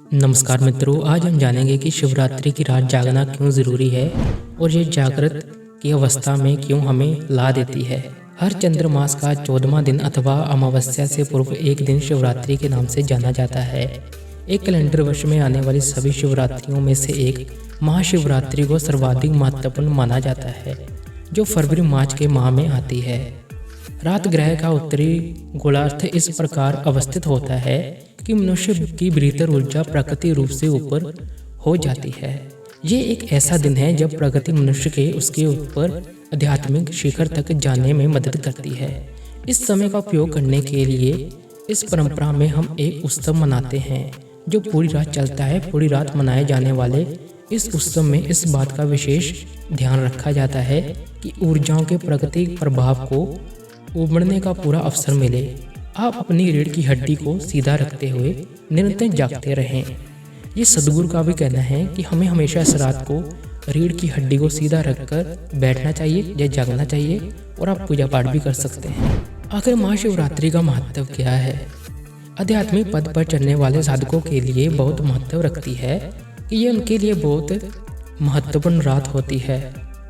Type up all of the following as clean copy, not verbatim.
नमस्कार मित्रों, आज हम जानेंगे कि शिवरात्रि की रात जागना क्यों ज़रूरी है और ये जागृत की अवस्था में क्यों हमें ला देती है। हर चंद्रमास का 14वां दिन अथवा अमावस्या से पूर्व एक दिन शिवरात्रि के नाम से जाना जाता है। एक कैलेंडर वर्ष में आने वाली सभी शिवरात्रियों में से एक महाशिवरात्रि को सर्वाधिक महत्वपूर्ण माना जाता है, जो फरवरी मार्च के माह में आती है। रात ग्रह का उत्तरी गोलार्ध इस प्रकार अवस्थित होता है कि मनुष्य की भीतर ऊर्जा प्राकृतिक रूप से ऊपर हो जाती है। ये एक ऐसा दिन है जब प्रकृति मनुष्य के उसके ऊपर आध्यात्मिक शिखर तक जाने में मदद करती है। इस समय का उपयोग करने के लिए इस परंपरा में हम एक उत्सव मनाते हैं जो पूरी रात चलता है। पूरी रात मनाए जाने वाले इस उत्सव में इस बात का विशेष ध्यान रखा जाता है कि ऊर्जाओं के प्राकृतिक प्रभाव को उमड़ने का पूरा अवसर मिले। आप अपनी रीढ़ की हड्डी को सीधा रखते हुए निरंतर जागते रहें। ये सदगुरु का भी कहना है कि हमें हमेशा इस रात को रीढ़ की हड्डी को सीधा रखकर बैठना चाहिए या जागना चाहिए, और आप पूजा पाठ भी कर सकते हैं। आखिर महाशिवरात्रि का महत्व क्या है? आध्यात्मिक पद पर चलने वाले साधकों के लिए बहुत महत्व रखती है कि ये उनके लिए बहुत महत्वपूर्ण रात होती है।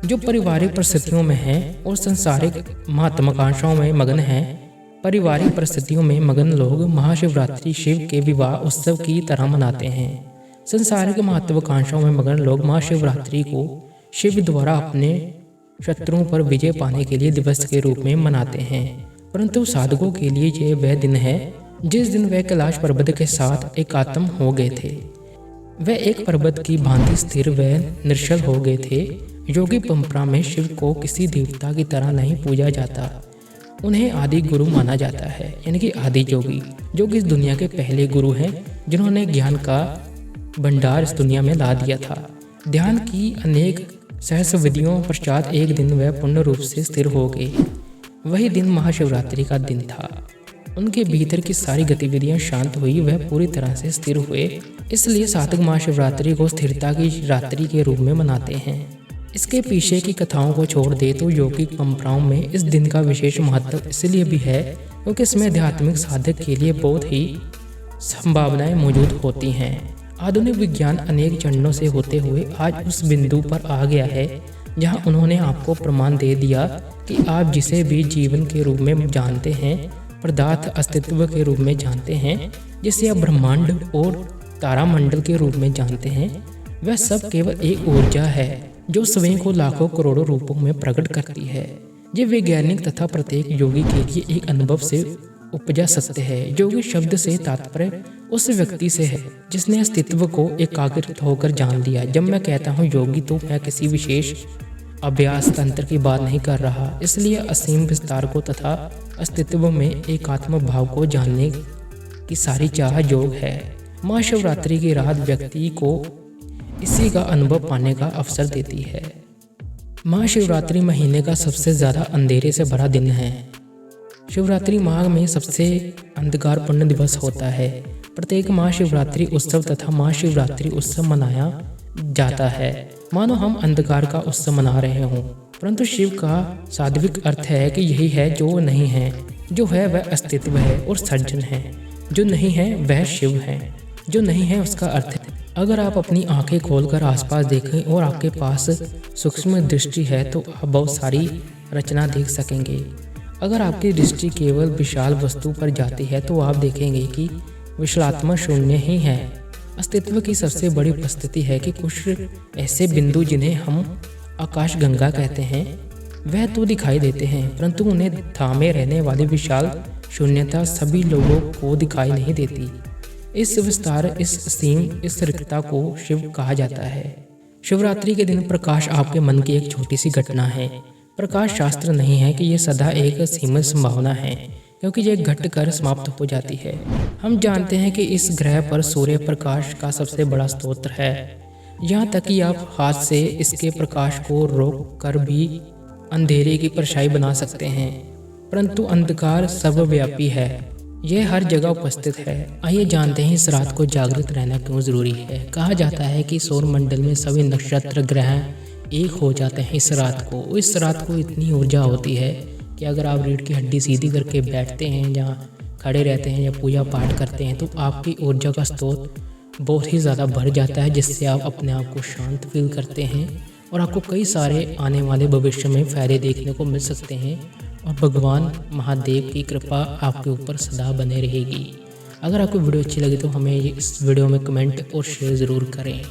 जो पारिवारिक परिस्थितियों में हैं और सांसारिक महत्वाकांक्षाओं में मगन हैं, पारिवारिक परिस्थितियों में मगन लोग महाशिवरात्रि शिव के विवाह उत्सव की तरह मनाते हैं। संसारिक महत्वाकांक्षाओं में मगन लोग महाशिवरात्रि को शिव द्वारा अपने शत्रुओं पर विजय पाने के लिए दिवस के रूप में मनाते हैं। परंतु साधकों के लिए यह वह दिन है जिस दिन वह कैलाश पर्वत के साथ एकात्म हो गए थे। वह एक पर्वत की भांति स्थिर व निर्छल हो गए थे। योगी परंपरा में शिव को किसी देवता की तरह नहीं पूजा जाता। उन्हें आदि गुरु माना जाता है, यानी कि आदि योगी, जो कि इस दुनिया के पहले गुरु हैं जिन्होंने ज्ञान का भंडार इस दुनिया में ला दिया था। ध्यान की अनेक सहस्र विधियों पश्चात एक दिन वह पूर्ण रूप से स्थिर हो गए। वही दिन महाशिवरात्रि का दिन था। उनके भीतर की सारी गतिविधियां शांत हुई, वह पूरी तरह से स्थिर हुए। इसलिए साधक महाशिवरात्रि को स्थिरता की रात्रि के रूप में मनाते हैं। इसके पीछे की कथाओं को छोड़ दे तो यौगिक परंपराओं में इस दिन का विशेष महत्व इसलिए भी है क्योंकि इसमें आध्यात्मिक साधक के लिए बहुत ही संभावनाएं मौजूद होती हैं। आधुनिक विज्ञान अनेक चरणों से होते हुए आज उस बिंदु पर आ गया है जहां उन्होंने आपको प्रमाण दे दिया कि आप जिसे भी जीवन के रूप में जानते हैं, पदार्थ अस्तित्व के रूप में जानते हैं, जिसे आप ब्रह्मांड और तारामंडल के रूप में जानते हैं, वह सब केवल एक ऊर्जा है जो स्वयं को लाखों करोड़ों रूपों में प्रकट करती है। ये वैज्ञानिक तथा प्रत्येक योगी के लिए एक अनुभव से उपजा सत्य है। योगी शब्द से तात्पर्य उस व्यक्ति से है जिसने अस्तित्व को एकाग्रित होकर जान लिया। जब मैं कहता हूँ योगी तो मैं किसी विशेष अभ्यास तंत्र की बात नहीं कर रहा। इसलिए असीम विस्तार को तथा अस्तित्व में एकात्म भाव को जानने की सारी चाह योग है। महाशिवरात्रि की रात व्यक्ति को इसी का अनुभव पाने का अवसर देती है। महाशिवरात्रि महीने का सबसे ज़्यादा अंधेरे से भरा दिन है। शिवरात्रि माह में सबसे अंधकारपूर्ण दिवस होता है। प्रत्येक महाशिवरात्रि उत्सव तथा महाशिवरात्रि उत्सव मनाया जाता है मानो हम अंधकार का उत्सव मना रहे हों, परंतु शिव का सात्विक अर्थ है कि यही है जो नहीं है, जो है वह अस्तित्व है और सर्जन है, जो नहीं है वह शिव है, जो नहीं है उसका अर्थ है। अगर आप अपनी आंखें खोलकर आसपास देखें और आपके पास सूक्ष्म दृष्टि है तो आप बहुत सारी रचना देख सकेंगे। अगर आपकी दृष्टि केवल विशाल वस्तु पर जाती है तो आप देखेंगे कि विशालात्मक शून्य ही है। अस्तित्व की सबसे बड़ी उपस्थिति है कि कुछ ऐसे बिंदु जिन्हें हम आकाश गंगा कहते हैं वह तो दिखाई देते हैं, परंतु उन्हें थामे रहने वाली विशाल शून्यता सभी लोगों को दिखाई नहीं देती। इस विस्तार, इस असीम, इस रिक्तता को शिव कहा जाता है। शिवरात्रि के दिन प्रकाश आपके मन की एक छोटी सी घटना है। प्रकाश शास्त्र नहीं है कि यह सदा एक सीमित संभावना है, क्योंकि यह घट कर समाप्त हो जाती है। हम जानते हैं कि इस ग्रह पर सूर्य प्रकाश का सबसे बड़ा स्रोत है। यहाँ तक कि आप हाथ से इसके प्रकाश को रोक कर भी अंधेरे की परछाई बना सकते हैं, परंतु अंधकार सर्वव्यापी है, यह हर जगह उपस्थित है। आइए जानते हैं इस रात को जागृत रहना क्यों जरूरी है। कहा जाता है कि सौर मंडल में सभी नक्षत्र ग्रह एक हो जाते हैं इस रात को। इस रात को इतनी ऊर्जा होती है कि अगर आप रीढ़ की हड्डी सीधी करके बैठते हैं, जहाँ खड़े रहते हैं या पूजा पाठ करते हैं, तो आपकी ऊर्जा का स्रोत बहुत ही ज़्यादा बढ़ जाता है, जिससे आप अपने आप को शांत फील करते हैं और आपको कई सारे आने वाले भविष्य में फ़ायदे देखने को मिल सकते हैं और भगवान महादेव की कृपा आपके ऊपर सदा बने रहेगी। अगर आपको वीडियो अच्छी लगी तो हमें इस वीडियो में कमेंट और शेयर ज़रूर करें।